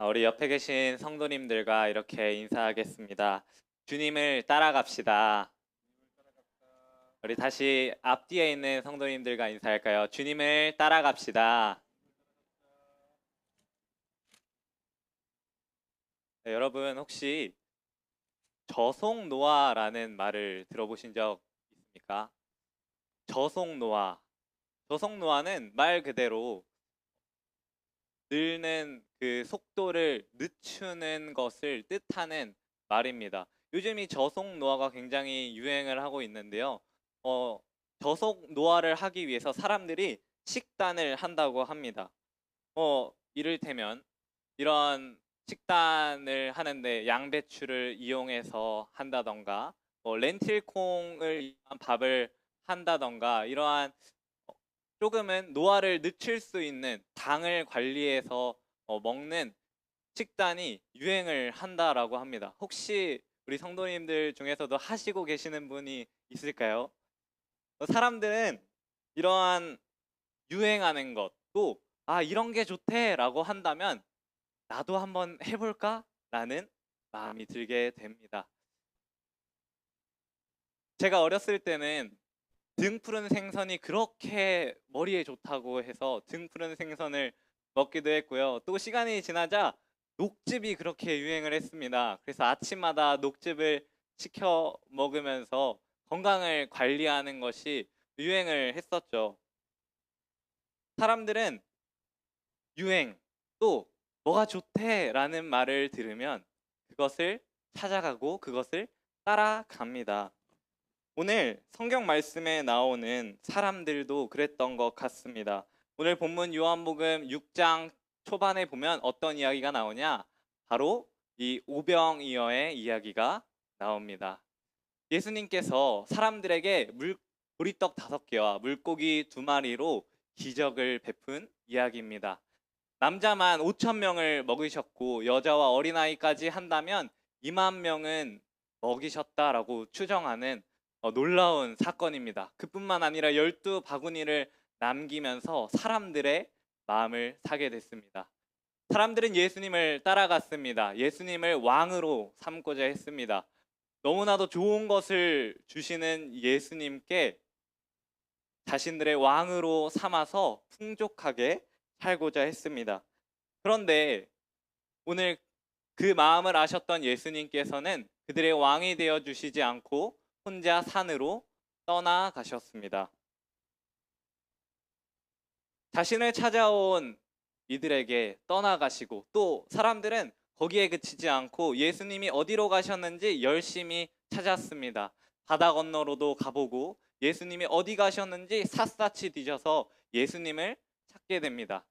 우리 옆에 계신 성도님들과 이렇게 인사하겠습니다. 주님을 따라갑시다. 우리 다시 앞뒤에 있는 성도님들과 인사할까요? 주님을 따라갑시다. 네, 여러분 혹시 저속노화라는 말을 들어보신 적 있습니까? 저속노화. 저속노화는 말 그대로 늘는 그 속도를 늦추는 것을 뜻하는 말입니다. 요즘 이 저속 노화가 굉장히 유행을 하고 있는데요. 어, 저속 노화를 하기 위해서 사람들이 식단을 한다고 합니다. 이를테면 이런 식단을 하는데 양배추를 이용해서 한다던가, 렌틸콩을 이용한 밥을 한다던가, 이러한 조금은 노화를 늦출 수 있는 당을 관리해서 먹는 식단이 유행을 한다라고 합니다. 혹시 우리 성도님들 중에서도 하시고 계시는 분이 있을까요? 사람들은 이러한 유행하는 것도 이런 게 좋대라고 한다면 나도 한번 해볼까? 라는 마음이 들게 됩니다. 제가 어렸을 때는 등 푸른 생선이 그렇게 머리에 좋다고 해서 등 푸른 생선을 먹기도 했고요. 또 시간이 지나자 녹즙이 그렇게 유행을 했습니다. 그래서 아침마다 녹즙을 시켜 먹으면서 건강을 관리하는 것이 유행을 했었죠. 사람들은 유행, 또 뭐가 좋대라는 말을 들으면 그것을 찾아가고 그것을 따라갑니다. 오늘 성경 말씀에 나오는 사람들도 그랬던 것 같습니다. 오늘 본문 요한복음 6장 초반에 보면 어떤 이야기가 나오냐? 바로 이 오병이어의 이야기가 나옵니다. 예수님께서 사람들에게 보리떡 5개와 물고기 2마리로 기적을 베푼 이야기입니다. 남자만 5천 명을 먹이셨고 여자와 어린아이까지 한다면 2만 명은 먹이셨다라고 추정하는 놀라운 사건입니다. 그뿐만 아니라 12바구니를 남기면서 사람들의 마음을 사게 됐습니다. 사람들은 예수님을 따라갔습니다. 예수님을 왕으로 삼고자 했습니다. 너무나도 좋은 것을 주시는 예수님께 자신들의 왕으로 삼아서 풍족하게 살고자 했습니다. 그런데 오늘 그 마음을 아셨던 예수님께서는 그들의 왕이 되어 주시지 않고 혼자 산으로 떠나가셨습니다. 자신을 찾아온 이들에게 떠나가시고 또 사람들은 거기에 그치지 않고 예수님이 어디로 가셨는지 열심히 찾았습니다. 바다 건너로도 가보고 예수님이 어디 가셨는지 샅샅이 뒤져서 예수님을 찾게 됩니다.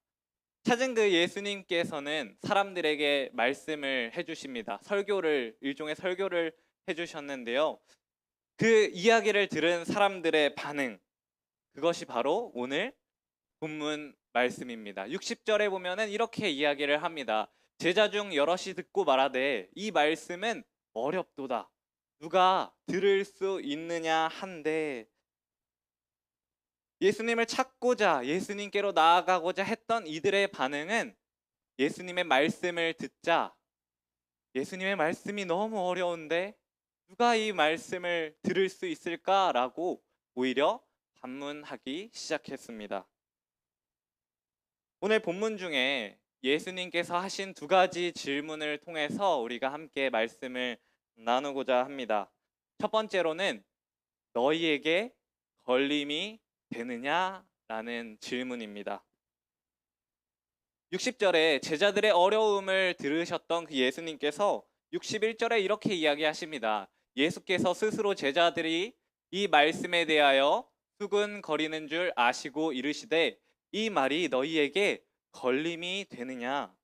찾은 그 예수님께서는 사람들에게 말씀을 해주십니다. 일종의 설교를 해주셨는데요. 그 이야기를 들은 사람들의 반응, 그것이 바로 오늘 본문 말씀입니다. 60절에 보면은 이렇게 이야기를 합니다. 제자 중 여럿이 듣고 말하되 이 말씀은 어렵도다. 누가 들을 수 있느냐 한데, 예수님을 찾고자 예수님께로 나아가고자 했던 이들의 반응은 예수님의 말씀을 듣자 예수님의 말씀이 너무 어려운데 누가 이 말씀을 들을 수 있을까라고 오히려 반문하기 시작했습니다. 오늘 본문 중에 예수님께서 하신 2가지 질문을 통해서 우리가 함께 말씀을 나누고자 합니다. 첫 번째로는 너희에게 걸림이 되느냐라는 질문입니다. 60절에 제자들의 어려움을 들으셨던 그 예수님께서 61절에 이렇게 이야기하십니다. 예수께서 스스로 제자들이 이 말씀에 대하여 수근거리는 줄 아시고 이르시되 이 말이 너희에게 걸림이 되느냐.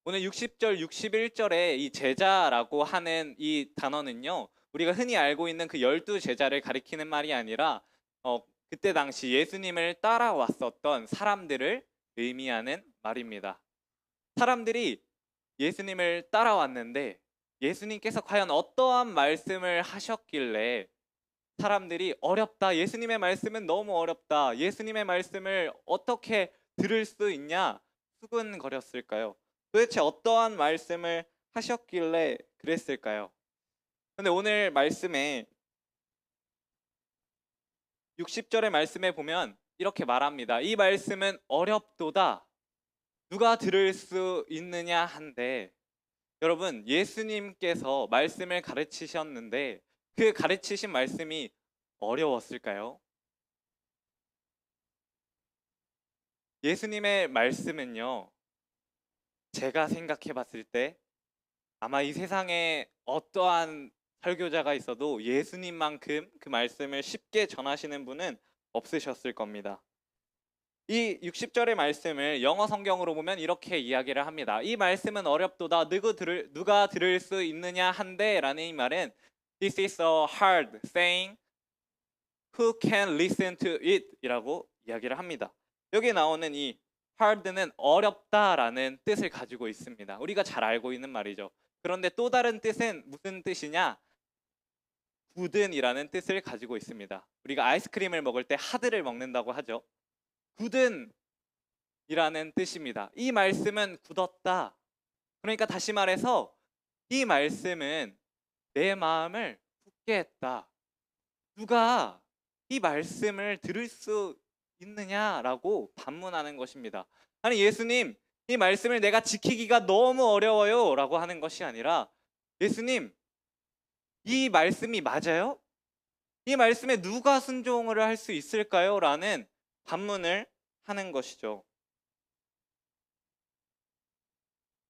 오늘 60절, 61절에 이 제자라고 하는 이 단어는요, 우리가 흔히 알고 있는 그 12제자를 가리키는 말이 아니라 그때 당시 예수님을 따라왔었던 사람들을 의미하는 말입니다. 사람들이 예수님을 따라왔는데 예수님께서 과연 어떠한 말씀을 하셨길래 사람들이 어렵다, 예수님의 말씀은 너무 어렵다, 예수님의 말씀을 어떻게 들을 수 있냐 수근거렸을까요? 도대체 어떠한 말씀을 하셨길래 그랬을까요? 근데 오늘 말씀에 60절의 말씀에 보면 이렇게 말합니다. 이 말씀은 어렵도다. 누가 들을 수 있느냐 한데, 여러분, 예수님께서 말씀을 가르치셨는데 그 가르치신 말씀이 어려웠을까요? 예수님의 말씀은요, 제가 생각해 봤을 때 아마 이 세상에 어떠한 설교자가 있어도 예수님만큼 그 말씀을 쉽게 전하시는 분은 없으셨을 겁니다. 이 60절의 말씀을 영어 성경으로 보면 이렇게 이야기를 합니다. 이 말씀은 어렵도다. 누가 들을 수 있느냐 한데 라는 이 말은 This is a hard saying. Who can listen to it? 이라고 이야기를 합니다. 여기 나오는 이 hard는 어렵다라는 뜻을 가지고 있습니다. 우리가 잘 알고 있는 말이죠. 그런데 또 다른 뜻은 무슨 뜻이냐? 굳은이라는 뜻을 가지고 있습니다. 우리가 아이스크림을 먹을 때 하드를 먹는다고 하죠. 굳은이라는 뜻입니다. 이 말씀은 굳었다. 그러니까 다시 말해서 이 말씀은 내 마음을 굳게 했다. 누가 이 말씀을 들을 수 있느냐라고 반문하는 것입니다. 아니, 예수님, 이 말씀을 내가 지키기가 너무 어려워요 라고 하는 것이 아니라, 예수님, 이 말씀이 맞아요? 이 말씀에 누가 순종을 할 수 있을까요? 라는 반문을 하는 것이죠.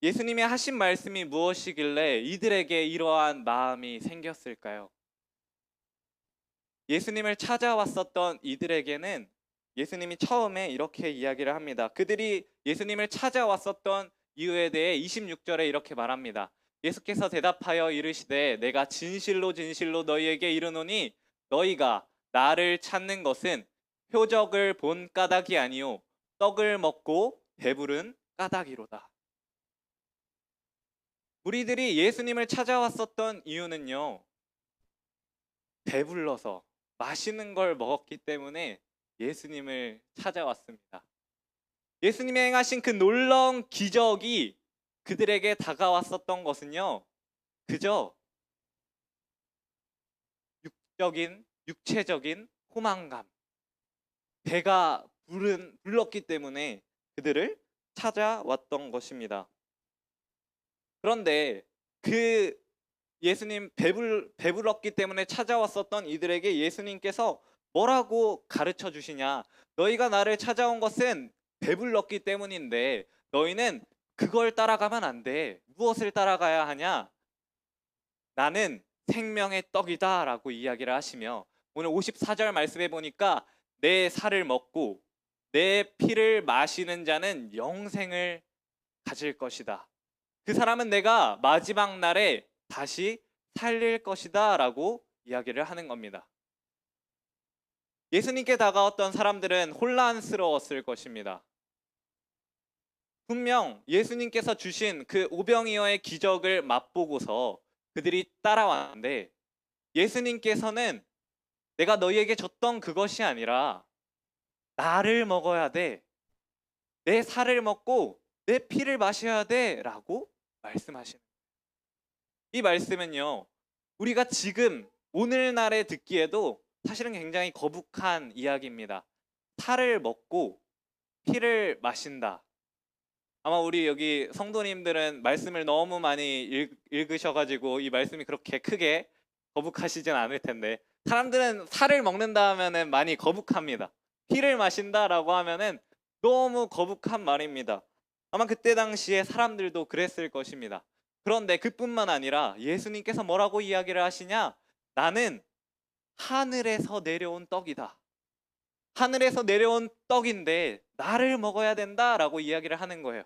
예수님이 하신 말씀이 무엇이길래 이들에게 이러한 마음이 생겼을까요? 예수님을 찾아왔었던 이들에게는 예수님이 처음에 이렇게 이야기를 합니다. 그들이 예수님을 찾아왔었던 이유에 대해 26절에 이렇게 말합니다. 예수께서 대답하여 이르시되 내가 진실로 진실로 너희에게 이르노니 너희가 나를 찾는 것은 표적을 본 까닭이 아니요 떡을 먹고 배부른 까닭이로다. 우리들이 예수님을 찾아왔었던 이유는요, 배불러서 맛있는 걸 먹었기 때문에 예수님을 찾아왔습니다. 예수님이 행하신 그 놀라운 기적이 그들에게 다가왔었던 것은요, 그저 육체적인 포만감, 배가 불렀기 때문에 그들을 찾아왔던 것입니다. 그런데 그 예수님 배불렀기 때문에 찾아왔었던 이들에게 예수님께서 뭐라고 가르쳐 주시냐? 너희가 나를 찾아온 것은 배불렀기 때문인데 너희는 그걸 따라가면 안 돼. 무엇을 따라가야 하냐? 나는 생명의 떡이다 라고 이야기를 하시며, 오늘 54절 말씀해 보니까 내 살을 먹고 내 피를 마시는 자는 영생을 가질 것이다. 그 사람은 내가 마지막 날에 다시 살릴 것이다 라고 이야기를 하는 겁니다. 예수님께 다가왔던 사람들은 혼란스러웠을 것입니다. 분명 예수님께서 주신 그 오병이어의 기적을 맛보고서 그들이 따라왔는데, 예수님께서는 내가 너희에게 줬던 그것이 아니라 나를 먹어야 돼. 내 살을 먹고 내 피를 마셔야 돼 라고 말씀하시는 거예요. 이 말씀은요, 우리가 지금 오늘날에 듣기에도 사실은 굉장히 거북한 이야기입니다. 살을 먹고 피를 마신다. 아마 우리 여기 성도님들은 말씀을 너무 많이 읽으셔가지고 이 말씀이 그렇게 크게 거북하시진 않을 텐데, 사람들은 살을 먹는다 하면은 많이 거북합니다. 피를 마신다라고 하면은 너무 거북한 말입니다. 아마 그때 당시에 사람들도 그랬을 것입니다. 그런데 그뿐만 아니라 예수님께서 뭐라고 이야기를 하시냐? 나는 하늘에서 내려온 떡이다. 하늘에서 내려온 떡인데 나를 먹어야 된다라고 이야기를 하는 거예요.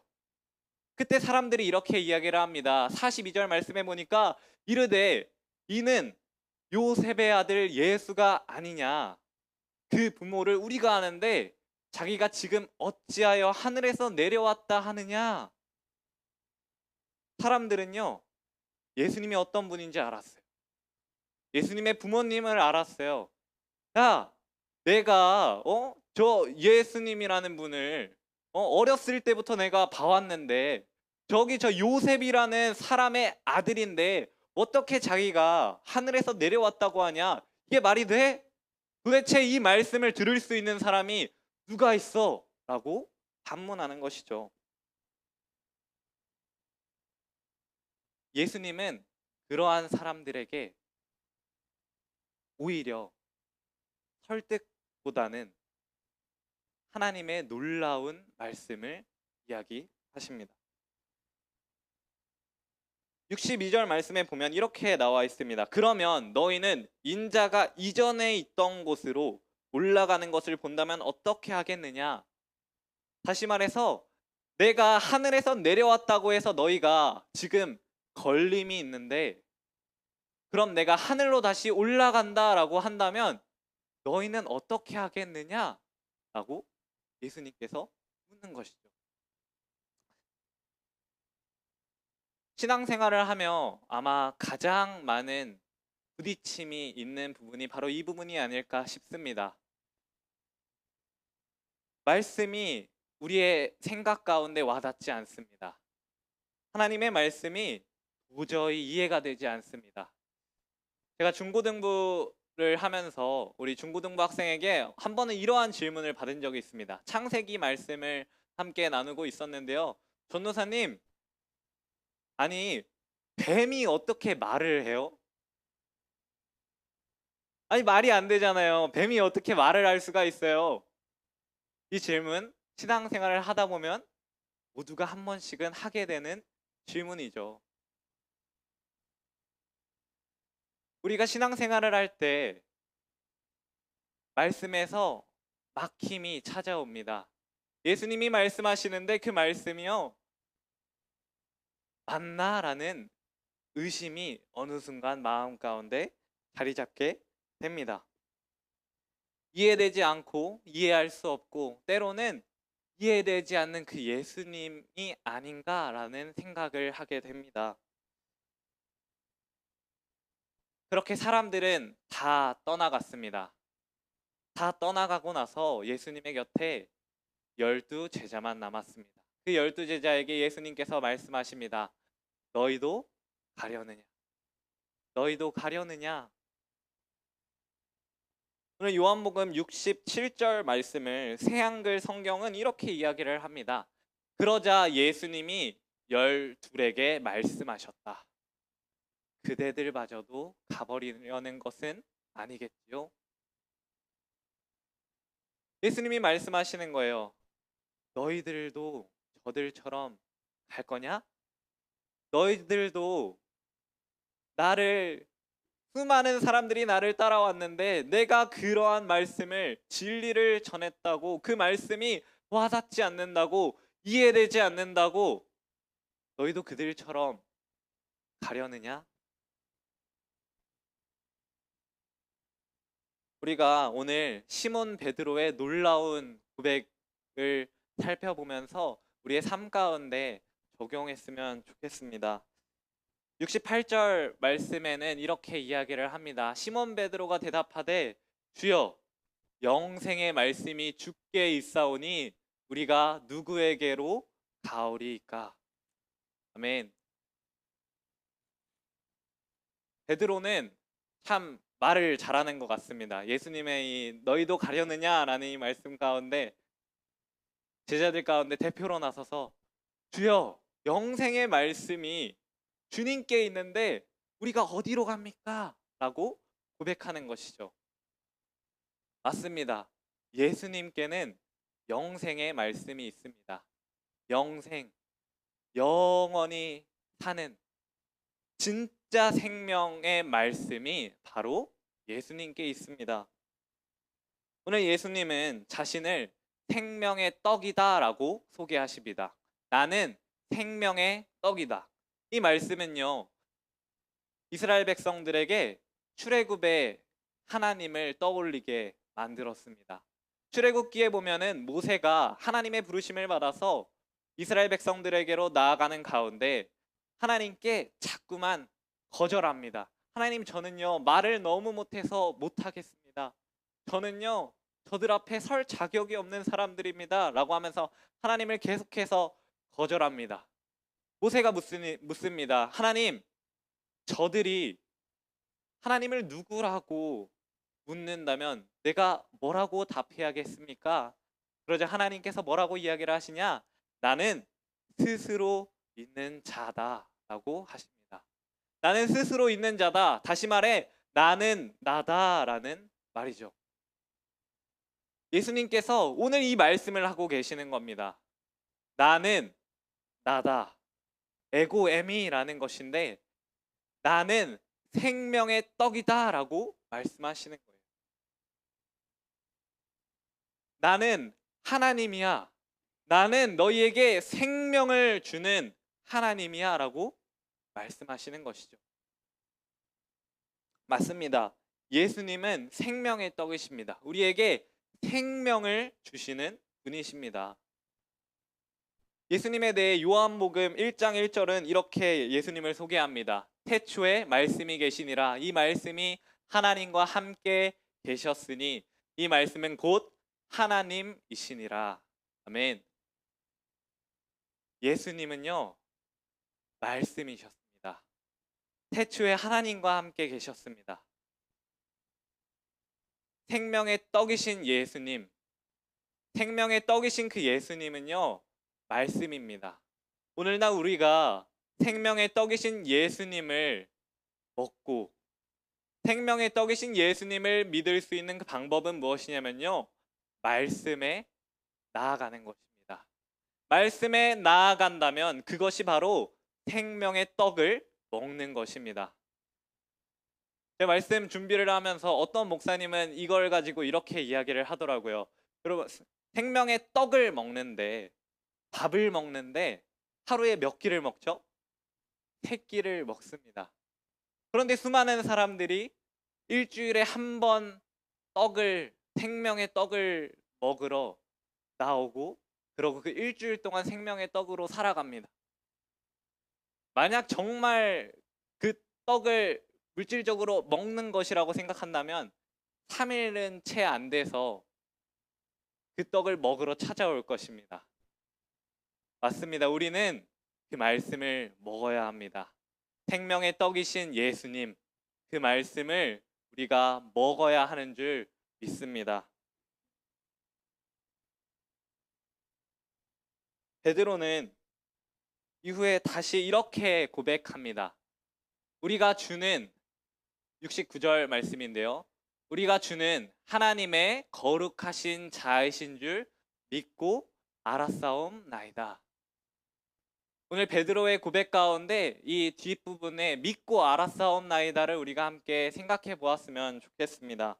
그때 사람들이 이렇게 이야기를 합니다. 42절 말씀해 보니까 이르되 이는 요셉의 아들 예수가 아니냐. 그 부모를 우리가 아는데 자기가 지금 어찌하여 하늘에서 내려왔다 하느냐. 사람들은요, 예수님이 어떤 분인지 알았어요. 예수님의 부모님을 알았어요. 야, 내가 저 예수님이라는 분을 어렸을 때부터 내가 봐왔는데 저기 저 요셉이라는 사람의 아들인데 어떻게 자기가 하늘에서 내려왔다고 하냐? 이게 말이 돼? 도대체 이 말씀을 들을 수 있는 사람이 누가 있어? 라고 반문하는 것이죠. 예수님은 그러한 사람들에게 오히려 설득보다는 하나님의 놀라운 말씀을 이야기하십니다. 62절 말씀에 보면 이렇게 나와 있습니다. 그러면 너희는 인자가 이전에 있던 곳으로 올라가는 것을 본다면 어떻게 하겠느냐? 다시 말해서 내가 하늘에서 내려왔다고 해서 너희가 지금 걸림이 있는데 그럼 내가 하늘로 다시 올라간다라고 한다면 너희는 어떻게 하겠느냐? 라고 예수님께서 묻는 것이죠. 신앙생활을 하며 아마 가장 많은 부딪힘이 있는 부분이 바로 이 부분이 아닐까 싶습니다. 말씀이 우리의 생각 가운데 와닿지 않습니다. 하나님의 말씀이 도저히 이해가 되지 않습니다. 제가 중고등부를 하면서 우리 중고등부 학생에게 한 번은 이러한 질문을 받은 적이 있습니다. 창세기 말씀을 함께 나누고 있었는데요. 전도사님, 아니 뱀이 어떻게 말을 해요? 아니 말이 안 되잖아요. 뱀이 어떻게 말을 할 수가 있어요? 이 질문 신앙생활을 하다 보면 모두가 한 번씩은 하게 되는 질문이죠. 우리가 신앙생활을 할 때 말씀에서 막힘이 찾아옵니다. 예수님이 말씀하시는데 그 말씀이요 맞나라는 의심이 어느 순간 마음 가운데 자리 잡게 됩니다. 이해되지 않고 이해할 수 없고 때로는 이해되지 않는 그 예수님이 아닌가라는 생각을 하게 됩니다. 그렇게 사람들은 다 떠나갔습니다. 다 떠나가고 나서 예수님의 곁에 12 제자만 남았습니다. 그 12 제자에게 예수님께서 말씀하십니다. 너희도 가려느냐? 너희도 가려느냐? 오늘 요한복음 67절 말씀을 새한글 성경은 이렇게 이야기를 합니다. 그러자 예수님이 12에게 말씀하셨다. 그대들마저도 가버리려는 것은 아니겠지요? 예수님이 말씀하시는 거예요. 너희들도 저들처럼 갈 거냐? 너희들도 수많은 사람들이 나를 따라왔는데 내가 그러한 말씀을 진리를 전했다고 그 말씀이 와닿지 않는다고 이해되지 않는다고 너희도 그들처럼 가려느냐? 우리가 오늘 시몬 베드로의 놀라운 고백을 살펴보면서 우리의 삶 가운데 적용했으면 좋겠습니다. 68절 말씀에는 이렇게 이야기를 합니다. 시몬 베드로가 대답하되 주여 영생의 말씀이 주께 있사오니 우리가 누구에게로 가오리이까? 아멘. 베드로는 참 말을 잘하는 것 같습니다. 예수님의 이 너희도 가려느냐라는 이 말씀 가운데 제자들 가운데 대표로 나서서 주여 영생의 말씀이 주님께 있는데 우리가 어디로 갑니까? 라고 고백하는 것이죠. 맞습니다. 예수님께는 영생의 말씀이 있습니다. 영생, 영원히 사는 진짜 생명의 말씀이 바로 예수님께 있습니다. 오늘 예수님은 자신을 생명의 떡이다 라고 소개하십니다. 나는 생명의 떡이다. 이 말씀은요 이스라엘 백성들에게 출애굽에 하나님을 떠올리게 만들었습니다. 출애굽기에 보면은 모세가 하나님의 부르심을 받아서 이스라엘 백성들에게로 나아가는 가운데 하나님께 자꾸만 거절합니다. 하나님 저는요 말을 너무 못해서 못하겠습니다. 저는요 저들 앞에 설 자격이 없는 사람들입니다 라고 하면서 하나님을 계속해서 거절합니다. 모세가 묻습니다. 하나님, 저들이 하나님을 누구라고 묻는다면 내가 뭐라고 답해야겠습니까? 그러자 하나님께서 뭐라고 이야기를 하시냐? 나는 스스로 있는 자다라고 하십니다. 나는 스스로 있는 자다. 다시 말해 나는 나다라는 말이죠. 예수님께서 오늘 이 말씀을 하고 계시는 겁니다. 나는 나다. 에고 에미라는 것인데 나는 생명의 떡이다라고 말씀하시는 거예요. 나는 하나님이야. 나는 너희에게 생명을 주는 하나님이야 라고 말씀하시는 것이죠. 맞습니다. 예수님은 생명의 떡이십니다. 우리에게 생명을 주시는 분이십니다. 예수님에 대해 요한복음 1장 1절은 이렇게 예수님을 소개합니다. 태초에 말씀이 계시니라. 이 말씀이 하나님과 함께 계셨으니 이 말씀은 곧 하나님이시니라. 아멘. 예수님은요, 말씀이셨습니다. 태초에 하나님과 함께 계셨습니다. 생명의 떡이신 예수님, 생명의 떡이신 그 예수님은요, 말씀입니다. 오늘날 우리가 생명의 떡이신 예수님을 먹고 생명의 떡이신 예수님을 믿을 수 있는 그 방법은 무엇이냐면요, 말씀에 나아가는 것입니다. 말씀에 나아간다면 그것이 바로 생명의 떡을 먹는 것입니다. 제가 말씀 준비를 하면서 어떤 목사님은 이걸 가지고 이렇게 이야기를 하더라고요. 여러분, 생명의 떡을 먹는데, 밥을 먹는데 하루에 몇 끼를 먹죠? 3끼를 먹습니다. 그런데 수많은 사람들이 일주일에 한 번 생명의 떡을 먹으러 나오고 그러고 그 일주일 동안 생명의 떡으로 살아갑니다. 만약 정말 그 떡을 물질적으로 먹는 것이라고 생각한다면 3일은 채 안 돼서 그 떡을 먹으러 찾아올 것입니다. 맞습니다. 우리는 그 말씀을 먹어야 합니다. 생명의 떡이신 예수님, 그 말씀을 우리가 먹어야 하는 줄 믿습니다. 베드로는 이후에 다시 이렇게 고백합니다. 우리가 주는 69절 말씀인데요. 우리가 주는 하나님의 거룩하신 자이신 줄 믿고 알았사옵나이다. 오늘 베드로의 고백 가운데 이 뒷부분에 믿고 알았사옵나이다를 우리가 함께 생각해 보았으면 좋겠습니다.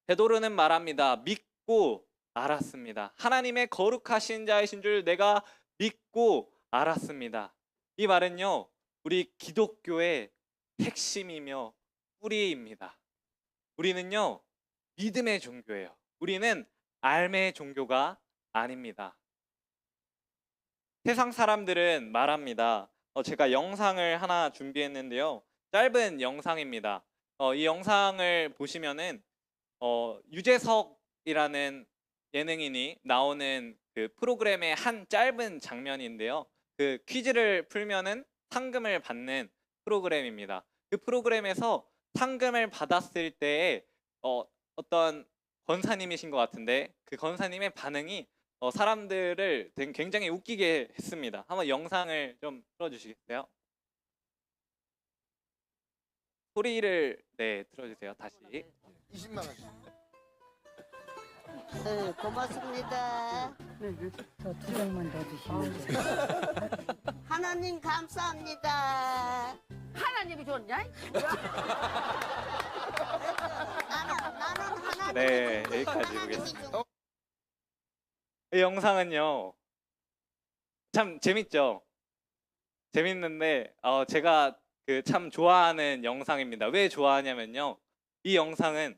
베드로는 말합니다. 믿고 알았습니다. 하나님의 거룩하신 자이신 줄 내가 믿고 알았습니다. 이 말은요, 우리 기독교의 핵심이며 뿌리입니다. 우리는요, 믿음의 종교예요. 우리는 알매의 종교가 아닙니다. 세상 사람들은 말합니다. 제가 영상을 하나 준비했는데요. 짧은 영상입니다. 이 영상을 보시면은 유재석이라는 예능인이 나오는 그 프로그램의 한 짧은 장면인데요. 그 퀴즈를 풀면은 상금을 받는 프로그램입니다. 그 프로그램에서 상금을 받았을 때에 어떤 권사님이신 것 같은데 그 권사님의 반응이 사람들을 굉장히 웃기게 했습니다. 한번 영상을 좀 틀어주시겠어요? 소리를 틀어주세요. 다시. 20만 원. 네, 고맙습니다. 저 2장만 더 주시면 돼요. 하나님 감사합니다. 하나님이 좋냐? 나는 하나님. 네, 여기까지 보겠습니다. 이 영상은요, 참 재밌죠? 재밌는데 제가 참 좋아하는 영상입니다. 왜 좋아하냐면요, 이 영상은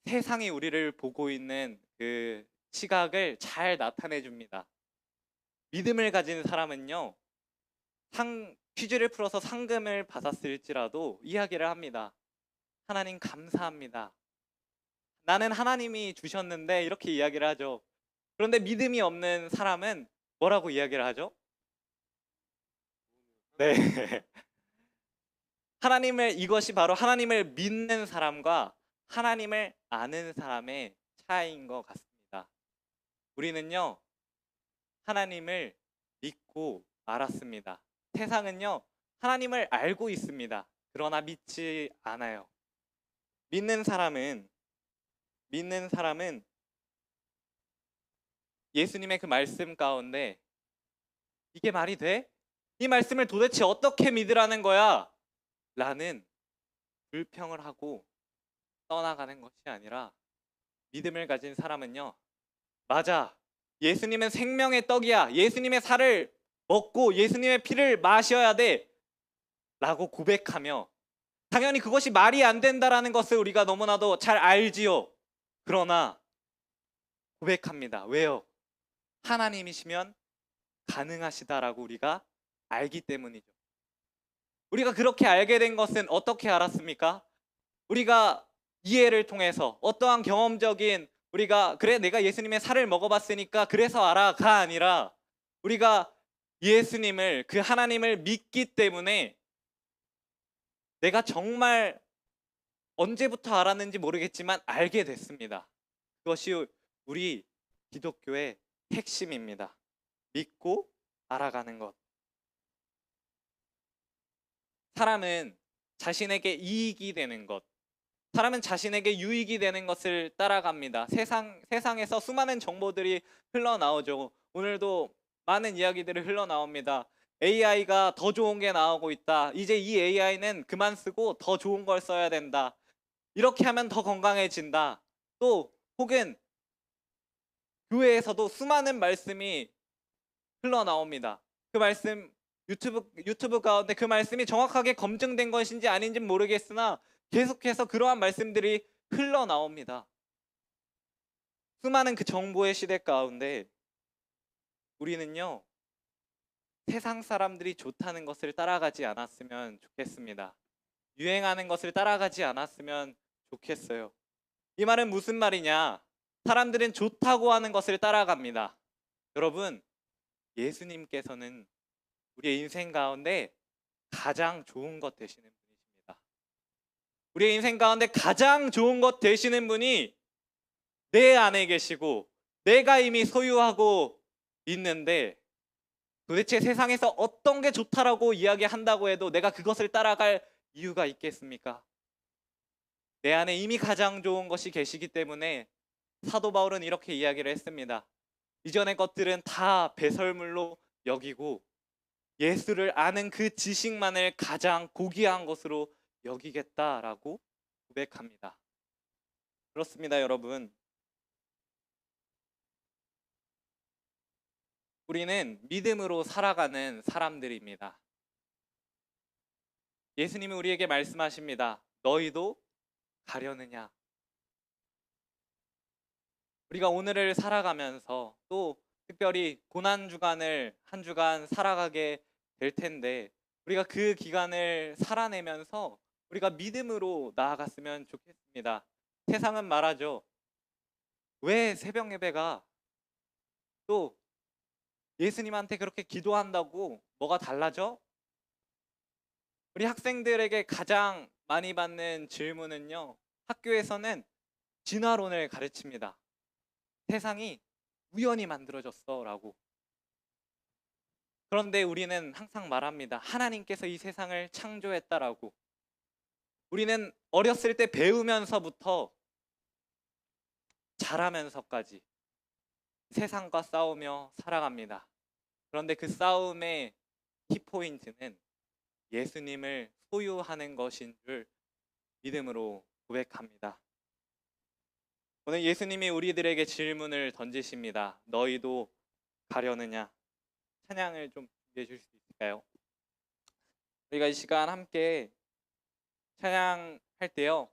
세상이 우리를 보고 있는 그 시각을 잘 나타내 줍니다. 믿음을 가진 사람은요, 퀴즈를 풀어서 상금을 받았을지라도 이야기를 합니다. 하나님 감사합니다. 나는 하나님이 주셨는데 이렇게 이야기를 하죠. 그런데 믿음이 없는 사람은 뭐라고 이야기를 하죠? 네. 이것이 바로 하나님을 믿는 사람과 하나님을 아는 사람의 차이인 것 같습니다. 우리는요, 하나님을 믿고 알았습니다. 세상은요, 하나님을 알고 있습니다. 그러나 믿지 않아요. 믿는 사람은 예수님의 그 말씀 가운데 이게 말이 돼? 이 말씀을 도대체 어떻게 믿으라는 거야? 라는 불평을 하고 떠나가는 것이 아니라 믿음을 가진 사람은요, 맞아. 예수님은 생명의 떡이야. 예수님의 살을 먹고 예수님의 피를 마셔야 돼. 라고 고백하며, 당연히 그것이 말이 안 된다라는 것을 우리가 너무나도 잘 알지요. 그러나 고백합니다. 왜요? 하나님이시면 가능하시다라고 우리가 알기 때문이죠. 우리가 그렇게 알게 된 것은 어떻게 알았습니까? 우리가 이해를 통해서 어떠한 경험적인 우리가 그래 내가 예수님의 살을 먹어봤으니까 그래서 알아가 아니라 우리가 예수님을 그 하나님을 믿기 때문에 내가 정말 언제부터 알았는지 모르겠지만 알게 됐습니다. 그것이 우리 기독교의 핵심입니다. 믿고 알아가는 것. 사람은 자신에게 이익이 되는 것, 사람은 자신에게 유익이 되는 것을 따라갑니다. 세상에서 수많은 정보들이 흘러나오죠. 오늘도 많은 이야기들이 흘러나옵니다. AI가 더 좋은 게 나오고 있다. 이제 이 AI는 그만 쓰고 더 좋은 걸 써야 된다. 이렇게 하면 더 건강해진다. 또 혹은 교회에서도 수많은 말씀이 흘러나옵니다. 그 말씀 유튜브 가운데 그 말씀이 정확하게 검증된 것인지 아닌지 모르겠으나 계속해서 그러한 말씀들이 흘러나옵니다. 수많은 그 정보의 시대 가운데 우리는요, 세상 사람들이 좋다는 것을 따라가지 않았으면 좋겠습니다. 유행하는 것을 따라가지 않았으면 좋겠어요. 이 말은 무슨 말이냐? 사람들은 좋다고 하는 것을 따라갑니다. 여러분, 예수님께서는 우리의 인생 가운데 가장 좋은 것 되시는 분이십니다. 우리의 인생 가운데 가장 좋은 것 되시는 분이 내 안에 계시고 내가 이미 소유하고 있는데 도대체 세상에서 어떤 게 좋다라고 이야기한다고 해도 내가 그것을 따라갈 이유가 있겠습니까? 내 안에 이미 가장 좋은 것이 계시기 때문에 사도 바울은 이렇게 이야기를 했습니다. 이전의 것들은 다 배설물로 여기고 예수를 아는 그 지식만을 가장 고귀한 것으로 여기겠다라고 고백합니다. 그렇습니다, 여러분. 우리는 믿음으로 살아가는 사람들입니다. 예수님이 우리에게 말씀하십니다. 너희도 가려느냐? 우리가 오늘을 살아가면서 또 특별히 고난 주간을 한 주간 살아가게 될 텐데 우리가 그 기간을 살아내면서 우리가 믿음으로 나아갔으면 좋겠습니다. 세상은 말하죠. 왜 새벽 예배가 또 예수님한테 그렇게 기도한다고 뭐가 달라져? 우리 학생들에게 가장 많이 받는 질문은요. 학교에서는 진화론을 가르칩니다. 세상이 우연히 만들어졌어 라고. 그런데 우리는 항상 말합니다. 하나님께서 이 세상을 창조했다라고. 우리는 어렸을 때 배우면서부터 자라면서까지 세상과 싸우며 살아갑니다. 그런데 그 싸움의 키포인트는 예수님을 소유하는 것인 줄 믿음으로 고백합니다. 오늘 예수님이 우리들에게 질문을 던지십니다. 너희도 가려느냐? 찬양을 좀 준비해 줄 수 있을까요? 우리가 이 시간 함께 찬양할 때요.